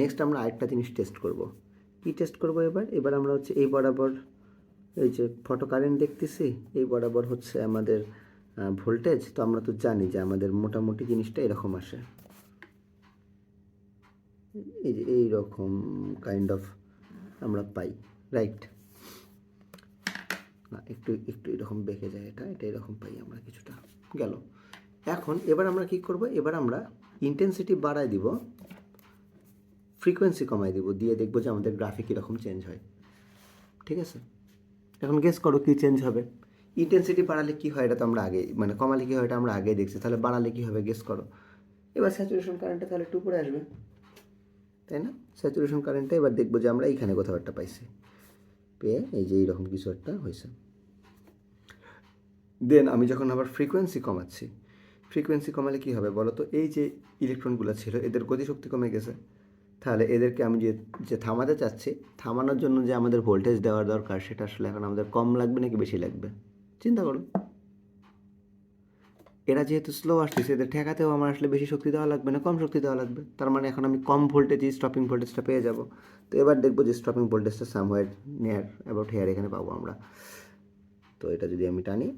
Next আমরা আরেকটা জিনিস টেস্ট করব। কি টেস্ট করব এবার আমরা হচ্ছে এই বরাবর এই যে ফটো কারেন্ট দেখতেছি, এই বরাবর হচ্ছে আমাদের ভোল্টেজ। তো আমরা তো জানি যে আমাদের মোটামুটি জিনিসটা এরকম আসে, এই যে এইরকম কাইন্ড অফ আমরা পাই, রাইট? না, একটু একটু এরকম বেঁকে যায়, এটা এরকম পাই আমরা কিছুটা। গেল। এখন এবার আমরা কি করব, এবার আমরা ইন্টেন্সিটি বাড়ায় দিব, ফ্রিকোয়েন্সি কমাই দিব, দিয়ে দেখবো যে আমাদের গ্রাফিক কীরকম চেঞ্জ হয়। ঠিক আছে, এখন গেস করো কী চেঞ্জ হবে। ইন্টেন্সিটি বাড়ালে কী হয় এটা তো আমরা আগে, মানে কমালে কী হয় এটা আমরা আগেই দেখছি, তাহলে বাড়ালে কী হবে গেস করো। এবার স্যাচুরেশন কারেন্টটা তাহলে একটু উপরে আসবে, তাই না? স্যাচুরেশন কারেন্টটা এবার দেখবো যে আমরা এইখানে কোথাও একটা পাইছি, পেয়ে এই যে এইরকম কিছু একটা হয়েছে। দেন আমি যখন আবার ফ্রিকোয়েন্সি কমাচ্ছি, ফ্রিকোয়েন্সি কমালে কী হবে বলো তো, এই যে ইলেকট্রনগুলো ছিল এদের গতিশক্তি কমে গেছে, তাহলে এদেরকে আমি যে যে থামাতে চাচ্ছি, থামানোর জন্য যে আমাদের ভোল্টেজ দেওয়ার দরকার সেটা আসলে এখন আমাদের কম লাগবে নাকি বেশি লাগবে? চিন্তা করো। এরা যেহেতু স্লো আসতেছে, এদের ঠেকাতেও আমার আসলে বেশি শক্তি দেওয়া লাগবে না কম শক্তি দেওয়া লাগবে, তার মানে এখন আমি কম ভোল্টেজই স্টপিং ভোল্টেজটা পেয়ে যাব। তো এবার দেখবো যে স্টপিং ভোল্টেজটা সামওয়্যার নিয়ার অ্যাবাউট হেয়ার এখানে পাবো আমরা। তো এটা যদি আমি টানি,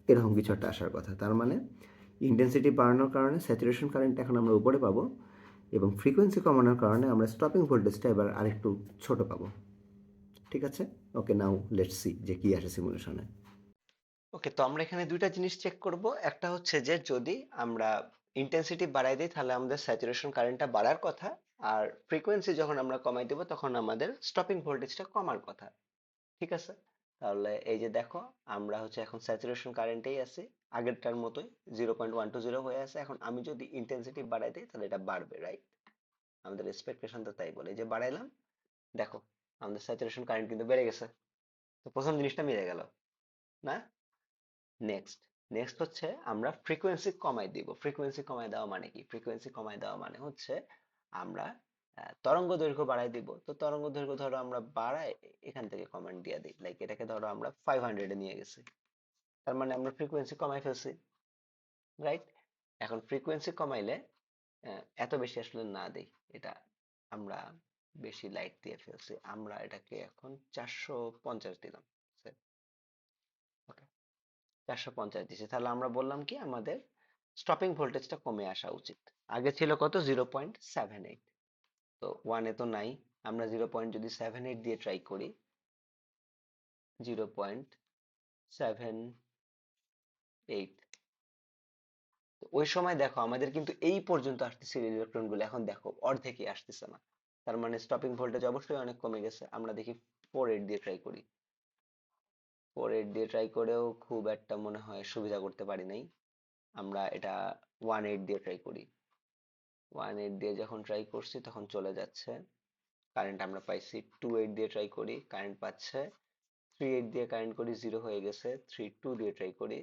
এরকম কিছু একটা আসার কথা, তার মানে ইন্টেন্সিটি বাড়ানোর কারণে স্যাচুরেশন কারেন্ট এখন আমরা উপরে পাবো, এবং ফ্রিকোয়েন্সি কমানোর কারণে আমরা স্টপিং ভোল্টেজটা এবার আরেকটু ছোট পাবো। ঠিক আছে, ওকে, নাও লেটস সি যে কী আসে সিমুলেশনে। ওকে, তো আমরা এখানে দুইটা জিনিস চেক করব। একটা হচ্ছে যে যদি আমরা ইন্টেন্সিটি বাড়াই দিই তাহলে আমাদের স্যাচুরেশন কারেন্টটা বাড়ার কথা, আর ফ্রিকোয়েন্সি যখন আমরা কমাই দেবো তখন আমাদের স্টপিং ভোল্টেজটা কমার কথা। ঠিক আছে, তাহলে এই যে দেখো, আমরা হচ্ছে এখন স্যাচুরেশন কারেন্টেই আছি, আগেরটার মতোই 0.120 হয়ে আছে। এখন আমি যদি ইন্টেন্সিটি বাড়াই দিই তাহলে এটা বাড়বে, রাইট? আমাদের এক্সপেকটেশন তো তাই বলে, এই যে বাড়াইলাম, দেখো আমাদের স্যাচুরেশন কারেন্ট কিন্তু বেড়ে গেছে। তো প্রথম জিনিসটা মিলে গেল, না? নেক্সট, নেক্সট হচ্ছে আমরা ফ্রিকোয়েন্সি কমাই দিব। ফ্রিকোয়েন্সি কমাই দেওয়া মানে কি? ফ্রিকোয়েন্সি কমাই দেওয়া মানে হচ্ছে আমরা তরঙ্গ দৈর্ঘ্য বাড়াই দিব। তো তরঙ্গ দৈর্ঘ্য ধরো আমরা বাড়াই, এখান থেকে কমান্ড দিয়ে দিই, লাইক এটাকে ধরো আমরা 500 এ নিয়ে গেছি, তার মানে আমরা ফ্রিকোয়েন্সি কমাই ফেলছি, রাইট? এখন ফ্রিকোয়েন্সি কমাইলে এত বেশি আসলে না দেই, এটা আমরা বেশি লাইট দিয়ে ফেলছি, আমরা এটাকে এখন 450 দিলাম। ওকে, 450 দিছি, তাহলে আমরা বললাম কি আমাদের স্টপিং ভোল্টেজটা কমে আসা উচিত। আগে ছিল কত? 0.78। তো ওয়ানে তো নাই, আমরা 0.78 দিয়ে ট্রাই করি। 0.78, তো ওই সময় দেখো আমাদের কিন্তু এই পর্যন্ত আসতেছিল ইলেকট্রন গুলো, এখন দেখো অর্ধেকই আসতেছে না, তার মানে স্টপিং ভোল্টেজ অবশ্যই অনেক কমে গেছে। আমরা দেখি 4.8 দিয়ে ট্রাই করি। 4.8 দিয়ে ট্রাই করেও খুব একটা মনে হয় সুবিধা করতে পারি নাই। আমরা এটা 1.8 দিয়ে ট্রাই করি। 1.8 দিয়ে যখন ট্রাই করছি তখন চলে যাচ্ছে কারেন্ট, আমরা পাইছি। 2.8 দিয়ে ট্রাই করি, কারেন্ট পাচ্ছে। 3.8 দিয়ে কারেন্ট করি, জিরো হয়ে গেছে। 3.2 দিয়ে ট্রাই করি,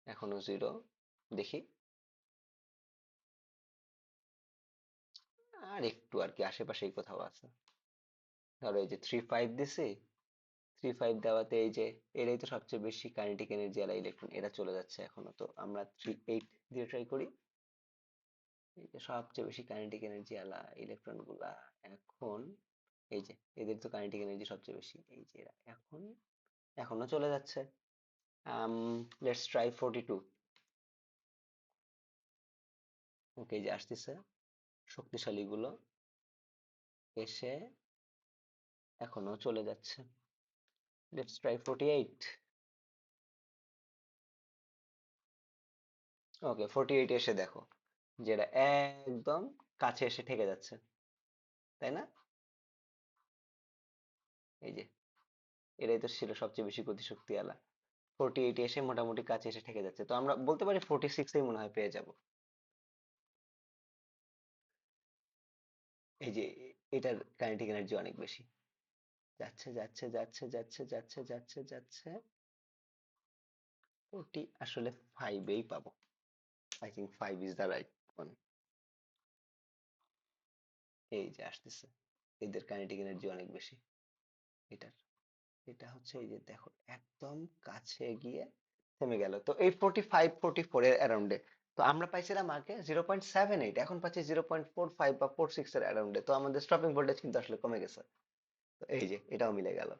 এখনো জিরো। দেখি আর একটু আর কি আশেপাশেই কোথাও আছে। ধরো এই যে 3.5 দিছি, 3.5 দেওয়াতে এই যে এরাই তো সবচেয়ে বেশি কাইনেটিক এনার্জি আলা ইলেকট্রন, এরা চলে যাচ্ছে এখনো। তো আমরা 3.8 দিয়ে ট্রাই করি, এই যে সবচেয়ে বেশি কাইনেটিক এনার্জি আলা ইলেকট্রন গুলা এখন, এই যে এদের তো কাইনেটিক এনার্জি সবচেয়ে বেশি, এই যে এরা এখন এখনো চলে যাচ্ছে। Let's try 42। ওকে, যে আসতেছে শক্তিশালী গুলো, এসে এখনো চলে যাচ্ছে। Let's try 48। ওকে, 48 এসে দেখো যেটা একদম কাছে এসে ঠেকে যাচ্ছে, তাই না? এই যে এরাই তো ছিল সবচেয়ে বেশি গতিশক্তি আলা। 48 এসে মোটামুটি কাছে এসে ঠেকে যাচ্ছে, তো আমরা বলতে পারি 46 মনে হয় পেয়ে যাব। এই যে এটার কাইনেটিক এনার্জি অনেক বেশি, যাচ্ছে যাচ্ছে যাচ্ছে যাচ্ছে যাচ্ছে যাচ্ছে যাচ্ছে, 40 আসলে 5-এই পাবো। I think 5 is the right one. এই যে আসতেছে, এদের কাইনেটিক এনার্জি অনেক বেশি এটার। এটা হচ্ছে এই যে দেখো একদম কাছে গিয়ে থেমে গেল। তো এই 45 44 এর অ্যারাউন্ডে তো আমরা পাইছিলাম আগে 0.78, এখন পাচ্ছি 0.45 বা 46 এর অ্যারাউন্ডে। তো আমাদের স্টপিং ভোল্টেজ কিন্তু আসলে কমে গেছে। তো এই যে এটাও মিলে গেল।